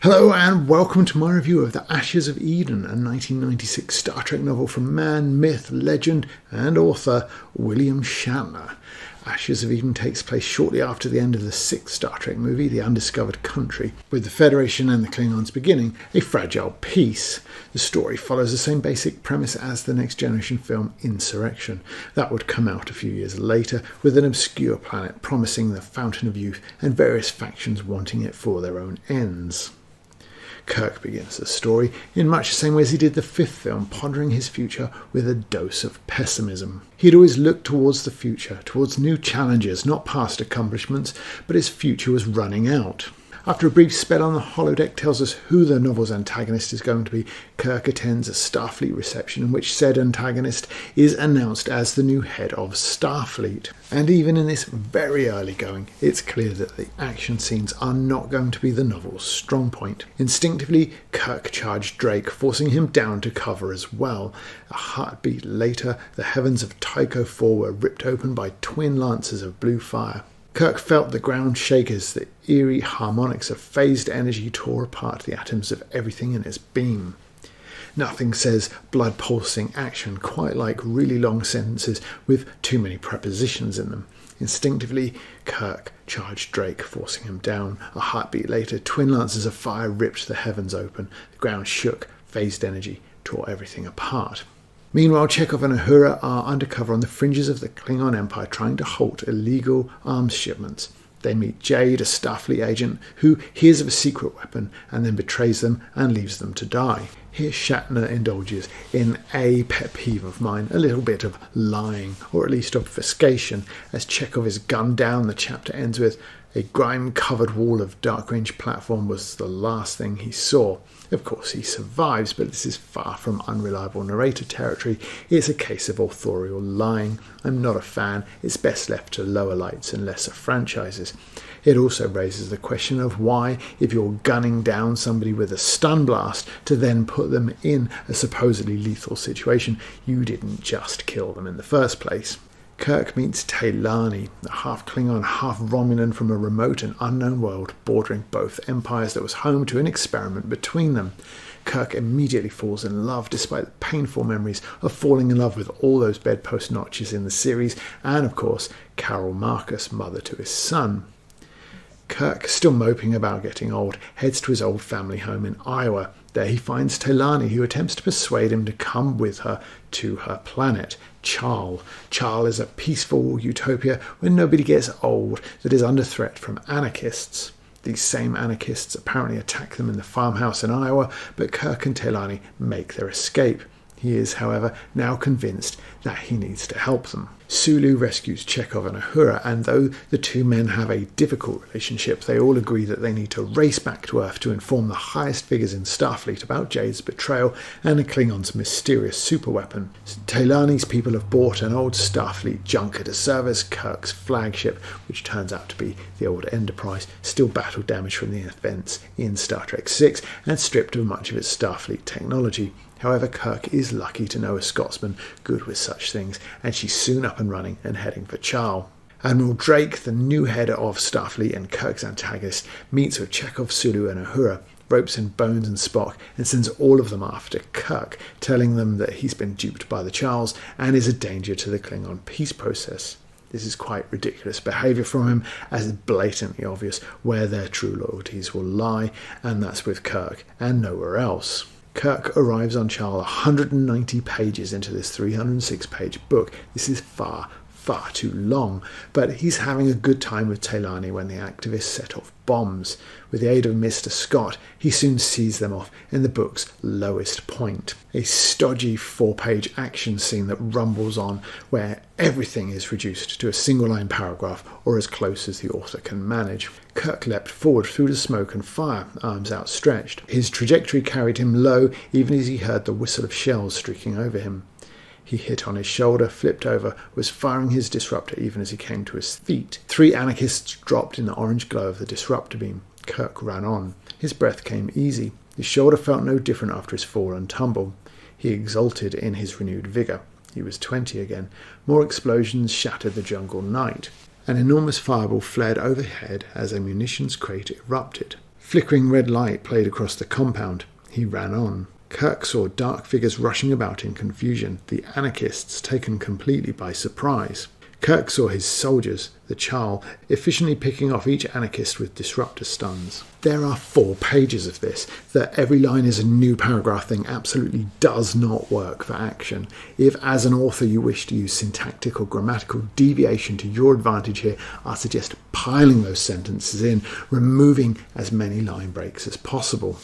Hello and welcome to my review of The Ashes of Eden, a 1996 Star Trek novel from man, myth, legend and author William Shatner. Ashes of Eden takes place shortly after the end of the sixth Star Trek movie, The Undiscovered Country, with the Federation and the Klingons beginning a fragile peace. The story follows the same basic premise as the Next Generation film Insurrection. That would come out a few years later, with an obscure planet promising the Fountain of Youth and various factions wanting it for their own ends. Kirk begins the story in much the same way as he did the fifth film, pondering his future with a dose of pessimism. He'd always looked towards the future, towards new challenges, not past accomplishments, but his future was running out. After a brief spell on the holodeck tells us who the novel's antagonist is going to be, Kirk attends a Starfleet reception in which said antagonist is announced as the new head of Starfleet. And even in this very early going, it's clear that the action scenes are not going to be the novel's strong point. Instinctively, Kirk charged Drake, forcing him down to cover as well. A heartbeat later, the heavens of Tycho 4 were ripped open by twin lances of blue fire. Kirk felt the ground shake as the eerie harmonics of phased energy tore apart the atoms of everything in his beam. Nothing says blood-pulsing action quite like really long sentences with too many prepositions in them. Instinctively, Kirk charged Drake, forcing him down. A heartbeat later, twin lances of fire ripped the heavens open. The ground shook, phased energy tore everything apart. Meanwhile, Chekhov and Uhura are undercover on the fringes of the Klingon Empire trying to halt illegal arms shipments. They meet Jade, a Starfleet agent, who hears of a secret weapon and then betrays them and leaves them to die. Here Shatner indulges in a pet peeve of mine, a little bit of lying, or at least obfuscation, as Chekhov is gunned down. The chapter ends with, "A grime-covered wall of dark-range platform was the last thing he saw." Of course, he survives, but this is far from unreliable narrator territory. It's a case of authorial lying. I'm not a fan. It's best left to lower lights and lesser franchises. It also raises the question of why, if you're gunning down somebody with a stun blast to then put them in a supposedly lethal situation, you didn't just kill them in the first place. Kirk meets Taylani, a half-Klingon, half-Romulan from a remote and unknown world bordering both empires that was home to an experiment between them. Kirk immediately falls in love despite the painful memories of falling in love with all those bedpost notches in the series and, of course, Carol Marcus, mother to his son. Kirk, still moping about getting old, heads to his old family home in Iowa. There he finds Taylani, who attempts to persuade him to come with her to her planet, Chal. Chal is a peaceful utopia where nobody gets old that is under threat from anarchists. These same anarchists apparently attack them in the farmhouse in Iowa, but Kirk and Taylani make their escape. He is, however, now convinced that he needs to help them. Sulu rescues Chekhov and Uhura, and though the two men have a difficult relationship, they all agree that they need to race back to Earth to inform the highest figures in Starfleet about Jade's betrayal and the Klingons' mysterious superweapon. Taylani's people have bought an old Starfleet junker to serve as Kirk's flagship, which turns out to be the old Enterprise, still battle damaged from the events in Star Trek VI and stripped of much of its Starfleet technology. However, Kirk is lucky to know a Scotsman good with such things, and she's soon up and running and heading for Chal. Admiral Drake, the new head of Starfleet and Kirk's antagonist, meets with Chekhov, Sulu and Uhura, ropes in Bones and Spock, and sends all of them after Kirk, telling them that he's been duped by the Charles and is a danger to the Klingon peace process. This is quite ridiculous behaviour from him, as it's blatantly obvious where their true loyalties will lie, and that's with Kirk and nowhere else. Kirk arrives on Chal 190 pages into this 306-page book. This is far too long, but he's having a good time with Taylani when the activists set off bombs. With the aid of Mr. Scott, he soon sees them off in the book's lowest point. A stodgy 4-page action scene that rumbles on, where everything is reduced to a single-line paragraph or as close as the author can manage. Kirk leapt forward through the smoke and fire, arms outstretched. His trajectory carried him low, even as he heard the whistle of shells streaking over him. He hit on his shoulder, flipped over, was firing his disruptor even as he came to his feet. 3 anarchists dropped in the orange glow of the disruptor beam. Kirk ran on. His breath came easy. His shoulder felt no different after his fall and tumble. He exulted in his renewed vigour. He was 20 again. More explosions shattered the jungle night. An enormous fireball flared overhead as a munitions crate erupted. Flickering red light played across the compound. He ran on. Kirk saw dark figures rushing about in confusion, the anarchists taken completely by surprise. Kirk saw his soldiers, the Charl, efficiently picking off each anarchist with disruptor stuns. There are 4 pages of this. That every line is a new paragraph thing absolutely does not work for action. If, as an author, you wish to use syntactic or grammatical deviation to your advantage here, I suggest piling those sentences in, removing as many line breaks as possible.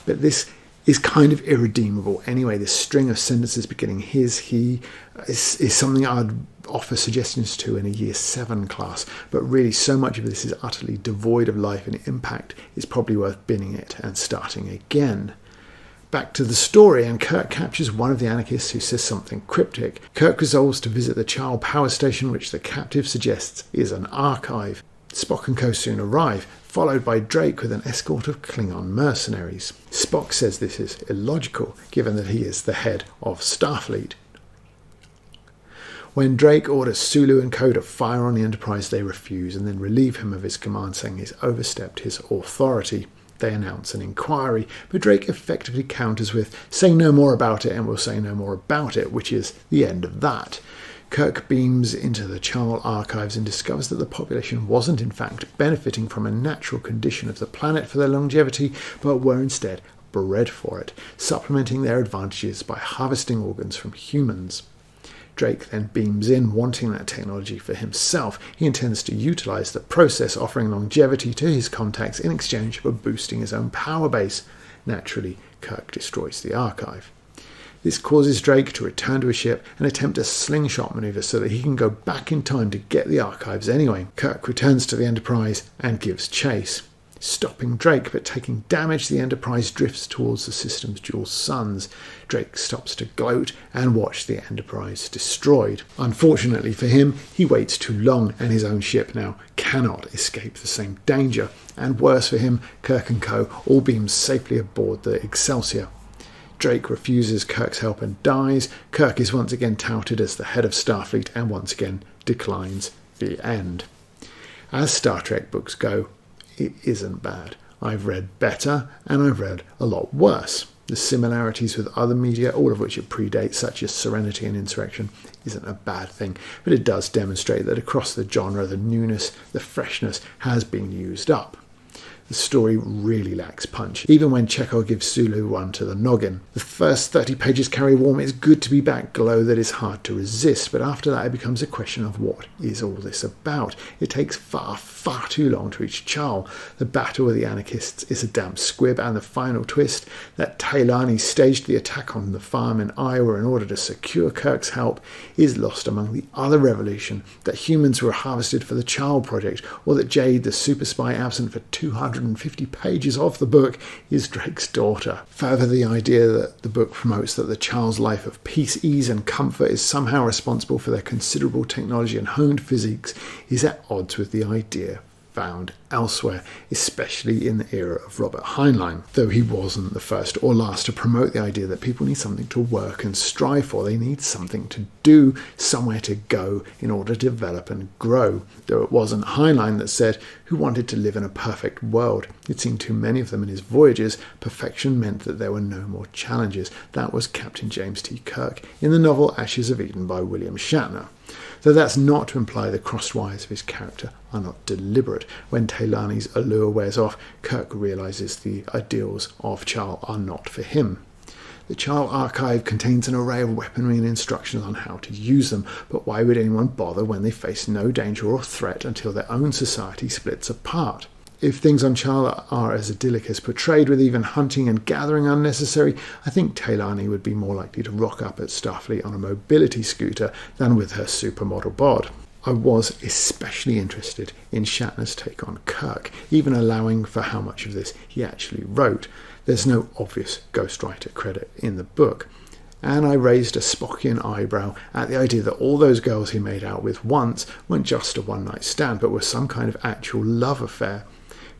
But this is kind of irredeemable anyway. This string of sentences beginning his, he, is something I'd offer suggestions to in a Year 7 class, but really so much of this is utterly devoid of life and impact, it's probably worth binning it and starting again. Back to the story, and Kirk captures one of the anarchists who says something cryptic. Kirk resolves to visit the Charl power station, which the captive suggests is an archive. Spock and co soon arrive, followed by Drake with an escort of Klingon mercenaries. Spock says this is illogical, given that he is the head of Starfleet. When Drake orders Sulu and co to fire on the Enterprise, they refuse and then relieve him of his command, saying he's overstepped his authority. They announce an inquiry, but Drake effectively counters with, "Say no more about it and we'll say no more about it," which is the end of that. Kirk beams into the Charl archives and discovers that the population wasn't in fact benefiting from a natural condition of the planet for their longevity, but were instead bred for it, supplementing their advantages by harvesting organs from humans. Drake then beams in, wanting that technology for himself. He intends to utilise the process, offering longevity to his contacts in exchange for boosting his own power base. Naturally, Kirk destroys the archive. This causes Drake to return to his ship and attempt a slingshot manoeuvre so that he can go back in time to get the archives anyway. Kirk returns to the Enterprise and gives chase. Stopping Drake, but taking damage, the Enterprise drifts towards the system's dual suns. Drake stops to gloat and watch the Enterprise destroyed. Unfortunately for him, he waits too long, and his own ship now cannot escape the same danger. And worse for him, Kirk and co all beam safely aboard the Excelsior. Drake refuses Kirk's help and dies. Kirk is once again touted as the head of Starfleet and once again declines. The end. As Star Trek books go, it isn't bad. I've read better and I've read a lot worse. The similarities with other media, all of which it predates, such as Serenity and Insurrection, isn't a bad thing, but it does demonstrate that across the genre, the newness, the freshness has been used up. The story really lacks punch, even when Chekhov gives Sulu one to the noggin. The first 30 pages carry a warm, it's good to be back glow that is hard to resist, but after that it becomes a question of what is all this about. It takes far too long to reach Charl. The battle with the anarchists is a damp squib, and the final twist, that Taylani staged the attack on the farm in Iowa in order to secure Kirk's help, is lost among the other revolution, that humans were harvested for the Charl project, or that Jade, the super spy absent for 250 pages of the book, is Drake's daughter. Further, the idea that the book promotes that the Charles' life of peace, ease and comfort is somehow responsible for their considerable technology and honed physiques is at odds with the idea found elsewhere, especially in the era of Robert Heinlein, though he wasn't the first or last to promote the idea that people need something to work and strive for. They need something to do, somewhere to go in order to develop and grow. Though it wasn't Heinlein that said, who wanted to live in a perfect world. It seemed too many of them in his voyages, perfection meant that there were no more challenges. That was Captain James T. Kirk in the novel Ashes of Eden by William Shatner. Though that's not to imply the crossed wires of his character are not deliberate. When Taylani's allure wears off, Kirk realises the ideals of Charl are not for him. The Charl archive contains an array of weaponry and instructions on how to use them, but why would anyone bother when they face no danger or threat until their own society splits apart? If things on Charl are as idyllic as portrayed, with even hunting and gathering unnecessary, I think Taylani would be more likely to rock up at Starfleet on a mobility scooter than with her supermodel bod. I was especially interested in Shatner's take on Kirk, even allowing for how much of this he actually wrote. There's no obvious ghostwriter credit in the book. And I raised a Spockian eyebrow at the idea that all those girls he made out with once weren't just a one-night stand, but were some kind of actual love affair.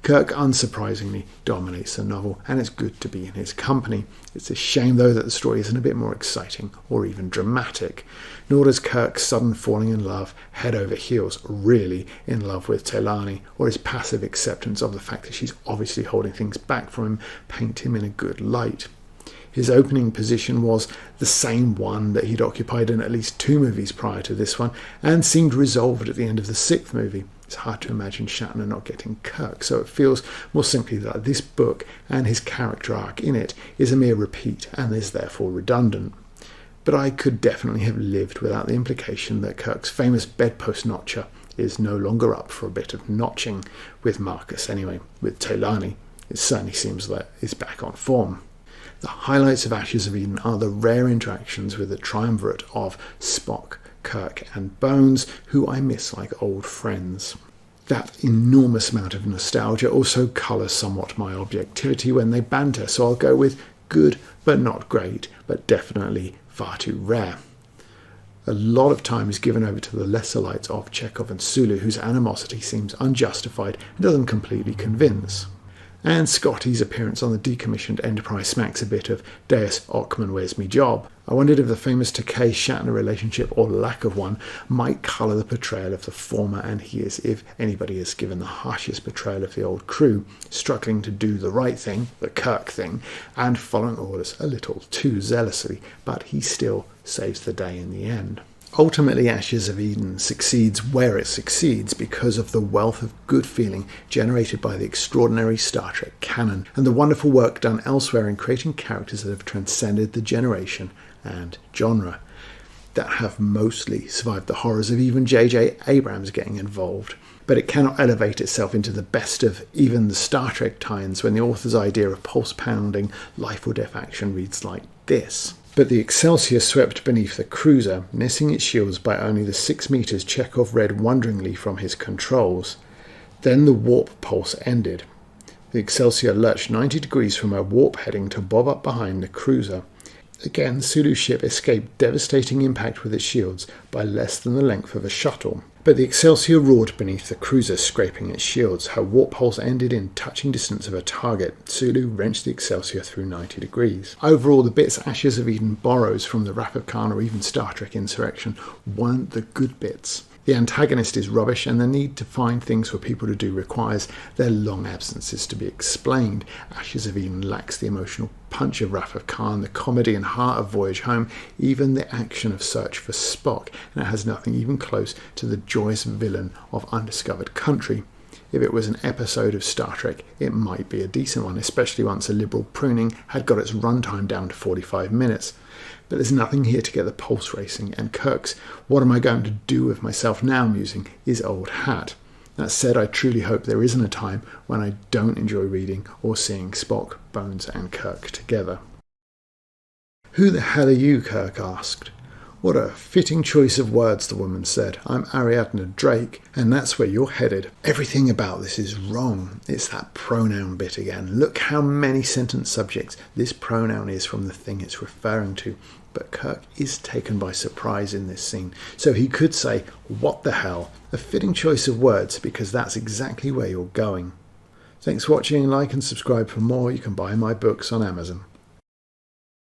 Kirk, unsurprisingly, dominates the novel, and it's good to be in his company. It's a shame, though, that the story isn't a bit more exciting or even dramatic. Nor does Kirk's sudden falling in love, head over heels, really in love with Taylani, or his passive acceptance of the fact that she's obviously holding things back from him, paint him in a good light. His opening position was the same one that he'd occupied in at least 2 movies prior to this one, and seemed resolved at the end of the 6th movie. It's hard to imagine Shatner not getting Kirk, so it feels more simply that this book and his character arc in it is a mere repeat and is therefore redundant. But I could definitely have lived without the implication that Kirk's famous bedpost notcher is no longer up for a bit of notching, with Marcus anyway. With Taylani, it certainly seems that he's back on form. The highlights of Ashes of Eden are the rare interactions with the triumvirate of Spock, Kirk and Bones, who I miss like old friends. That enormous amount of nostalgia also colours somewhat my objectivity when they banter, so I'll go with good but not great, but definitely far too rare. A lot of time is given over to the lesser lights of Chekhov and Sulu, whose animosity seems unjustified and doesn't completely convince. And Scotty's appearance on the decommissioned Enterprise smacks a bit of Deus Ockman, where's me job? I wondered if the famous Takei-Shatner relationship, or lack of one, might colour the portrayal of the former, and he is, if anybody is given the harshest portrayal of the old crew, struggling to do the right thing, the Kirk thing, and following orders a little too zealously, but he still saves the day in the end. Ultimately, Ashes of Eden succeeds where it succeeds because of the wealth of good feeling generated by the extraordinary Star Trek canon and the wonderful work done elsewhere in creating characters that have transcended the generation and genre, that have mostly survived the horrors of even J.J. Abrams getting involved. But it cannot elevate itself into the best of even the Star Trek tie-ins when the author's idea of pulse-pounding, life-or-death action reads like this. But the Excelsior swept beneath the cruiser, missing its shields by only the 6 meters Chekhov read wonderingly from his controls. Then the warp pulse ended. The Excelsior lurched 90 degrees from her warp heading to bob up behind the cruiser. Again, Sulu's ship escaped devastating impact with its shields by less than the length of a shuttle. But the Excelsior roared beneath the cruiser, scraping its shields. Her warp pulse ended in touching distance of her target. Sulu wrenched the Excelsior through 90 degrees. Overall, the bits Ashes of Eden borrows from the Wrath of Khan or even Star Trek Insurrection weren't the good bits. The antagonist is rubbish, and the need to find things for people to do requires their long absences to be explained. Ashes of Eden lacks the emotional punch of Wrath of Khan, the comedy and heart of Voyage Home, even the action of Search for Spock, and it has nothing even close to the joyous villain of Undiscovered Country. If it was an episode of Star Trek, it might be a decent one, especially once a liberal pruning had got its runtime down to 45 minutes. But there's nothing here to get the pulse racing, and Kirk's "what am I going to do with myself now" musing is old hat. That said, I truly hope there isn't a time when I don't enjoy reading or seeing Spock, Bones and Kirk together. "Who the hell are you?" Kirk asked. "What a fitting choice of words," the woman said. "I'm Ariadne Drake, and that's where you're headed." Everything about this is wrong. It's that pronoun bit again. Look how many sentence subjects this pronoun is from the thing it's referring to. But Kirk is taken by surprise in this scene, so he could say, "What the hell?" A fitting choice of words, because that's exactly where you're going. Thanks for watching. Like and subscribe for more. You can buy my books on Amazon.